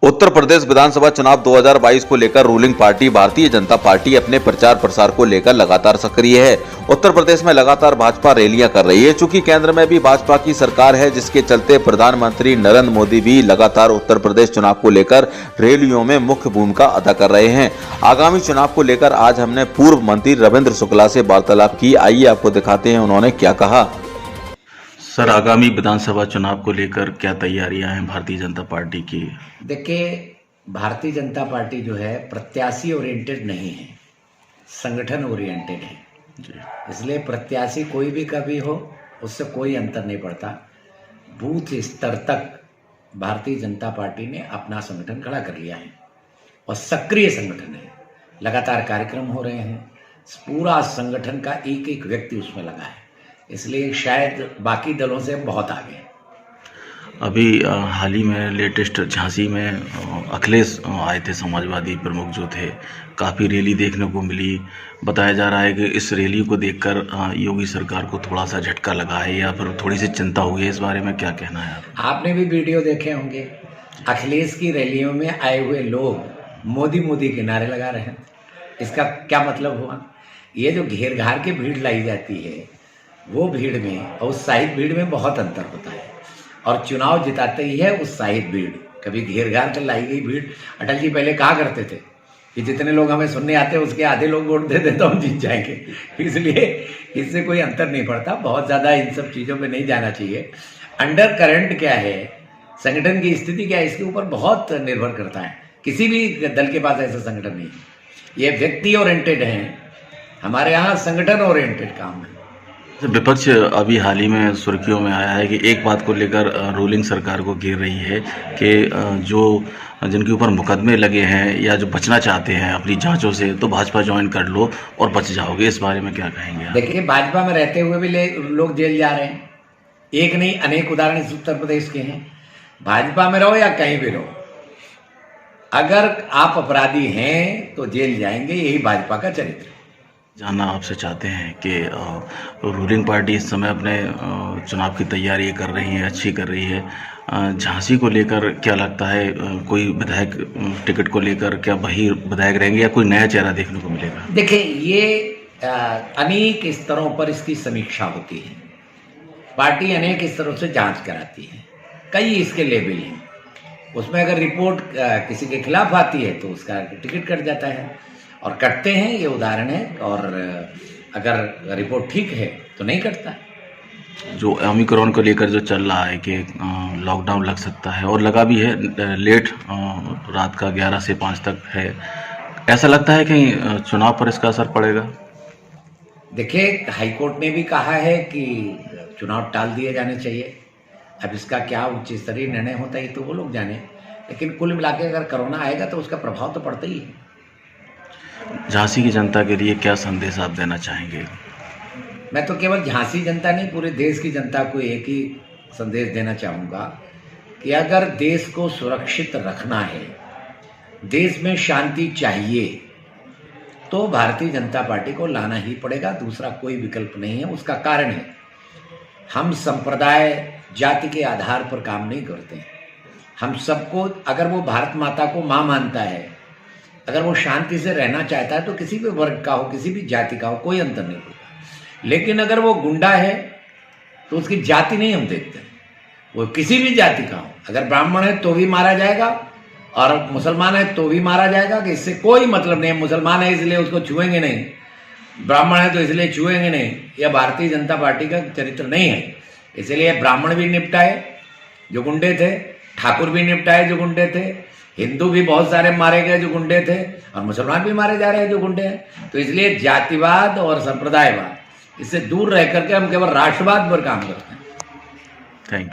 उत्तर प्रदेश विधानसभा चुनाव 2022 को लेकर ruling party Bharatiya Janata party अपने प्रचार प्रसार को लेकर लगातार सक्रिय है। उत्तर प्रदेश में लगातार भाजपा रैलियां कर रही है। चूंकि केंद्र में भी भाजपा की सरकार है, जिसके चलते प्रधानमंत्री नरेंद्र मोदी भी लगातार उत्तर प्रदेश चुनाव को लेकर रैलियों में मुख्य भूमिका अदा कर रहे हैं। आगामी चुनाव को लेकर आज हमने पूर्व मंत्री रविंद्र शुक्ला से वार्तालाप की। आइए आपको दिखाते हैं उन्होंने क्या कहा। सर, आगामी विधानसभा चुनाव को लेकर क्या तैयारियां हैं भारतीय जनता पार्टी की? देखिए, भारतीय जनता पार्टी जो है प्रत्याशी ओरिएंटेड नहीं है, संगठन ओरिएंटेड है। इसलिए प्रत्याशी कोई भी कभी हो, उससे कोई अंतर नहीं पड़ता। बूथ स्तर तक भारतीय जनता पार्टी ने अपना संगठन खड़ा कर लिया है और सक्रिय संगठन है। लगातार कार्यक्रम हो रहे हैं, पूरा संगठन का एक एक व्यक्ति उसमें लगा है, इसलिए शायद बाकी दलों से बहुत आगे है। अभी हाल ही में लेटेस्ट झांसी में अखिलेश आए थे, समाजवादी प्रमुख जो थे। काफ़ी रैली देखने को मिली। बताया जा रहा है कि इस रैली को देखकर योगी सरकार को थोड़ा सा झटका लगा है या फिर थोड़ी सी चिंता हुई है। इस बारे में क्या कहना है आपने भी वीडियो देखे होंगे, अखिलेश की रैलियों में आए हुए लोग मोदी मोदी के नारे लगा रहे हैं। इसका क्या मतलब हुआ? ये जो घेर घार के भीड़ लाई जाती है, वो भीड़ में और उत्साहित भीड़ में बहुत अंतर होता है। और चुनाव जिताते ही है उत्साहित भीड़, कभी घेर घार कर लाई गई भीड़। अटल जी पहले कहा करते थे कि जितने लोग हमें सुनने आते हैं उसके आधे लोग वोट दे दे तो हम जीत जाएंगे। इसलिए इससे कोई अंतर नहीं पड़ता। बहुत ज़्यादा इन सब चीज़ों पे नहीं जाना चाहिए। अंडर करंट क्या है, संगठन की स्थिति क्या है, इसके ऊपर बहुत निर्भर करता है। किसी भी दल के पास ऐसा संगठन नहीं है। ये व्यक्ति ओरिएंटेड हैं, हमारे यहाँ संगठन ओरिएंटेड काम है। विपक्ष अभी हाल ही में सुर्खियों में आया है कि एक बात को लेकर रूलिंग सरकार को घेर रही है कि जो जिनके ऊपर मुकदमे लगे हैं या जो बचना चाहते हैं अपनी जांचों से, तो भाजपा ज्वाइन कर लो और बच जाओगे। इस बारे में क्या कहेंगे आप? देखिए, भाजपा में रहते हुए भी लोग जेल जा रहे हैं। एक नहीं, अनेक उदाहरण इस उत्तर प्रदेश के हैं। भाजपा में रहो या कहीं भी रहो, अगर आप अपराधी हैं तो जेल जाएंगे। यही भाजपा का चरित्र है। जानना आपसे चाहते हैं कि रूलिंग पार्टी इस समय अपने चुनाव की तैयारी कर रही है, अच्छी कर रही है। झांसी को लेकर क्या लगता है, कोई विधायक टिकट को लेकर क्या वही विधायक रहेंगे या कोई नया चेहरा देखने को मिलेगा? देखिए, ये अनेक स्तरों पर इसकी समीक्षा होती है। पार्टी अनेक स्तरों से जांच कराती है, कई इसके लेवल हैं। उसमें अगर रिपोर्ट किसी के खिलाफ आती है तो उसका टिकट कट जाता है और कटते हैं, ये उदाहरण है। और अगर रिपोर्ट ठीक है तो नहीं कटता। जो ओमिक्रॉन को लेकर जो चल रहा है कि लॉकडाउन लग सकता है और लगा भी है, लेट रात का 11 से 5 तक है, ऐसा लगता है कि चुनाव पर इसका असर पड़ेगा? देखिए, हाईकोर्ट ने भी कहा है कि चुनाव टाल दिए जाने चाहिए। अब इसका क्या उच्च स्तरीय निर्णय होता है तो वो लोग जाने, लेकिन कुल मिला के अगर कोरोना आएगा तो उसका प्रभाव तो पड़ता ही है। झांसी की जनता के लिए क्या संदेश आप देना चाहेंगे? मैं तो केवल झांसी जनता नहीं, पूरे देश की जनता को एक ही संदेश देना चाहूँगा कि अगर देश को सुरक्षित रखना है, देश में शांति चाहिए, तो भारतीय जनता पार्टी को लाना ही पड़ेगा। दूसरा कोई विकल्प नहीं है। उसका कारण है, हम संप्रदाय जाति के आधार पर काम नहीं करते हैं। हम सबको, अगर वो भारत माता को माँ मानता है, अगर वो शांति से रहना चाहता है, तो किसी भी वर्ग का हो, किसी भी जाति का हो, कोई अंतर नहीं होगा। लेकिन अगर वो गुंडा है तो उसकी जाति नहीं हम देखते, वो किसी भी जाति का हो। अगर ब्राह्मण है तो भी मारा जाएगा और मुसलमान है तो भी मारा जाएगा, कि इससे कोई मतलब नहीं है। मुसलमान है इसलिए उसको छुएंगे नहीं, ब्राह्मण है तो इसलिए छुएंगे नहीं। यह भारतीय जनता पार्टी का चरित्र नहीं है। इसलिए ब्राह्मण भी निपटाए जो गुंडे थे, ठाकुर भी निपटाए जो गुंडे थे, हिंदू भी बहुत सारे मारे गए जो गुंडे थे, और मुसलमान भी मारे जा रहे हैं जो गुंडे हैं। तो इसलिए जातिवाद और संप्रदायवाद, इससे दूर रह करके हम केवल राष्ट्रवाद पर काम करते हैं। Thank you.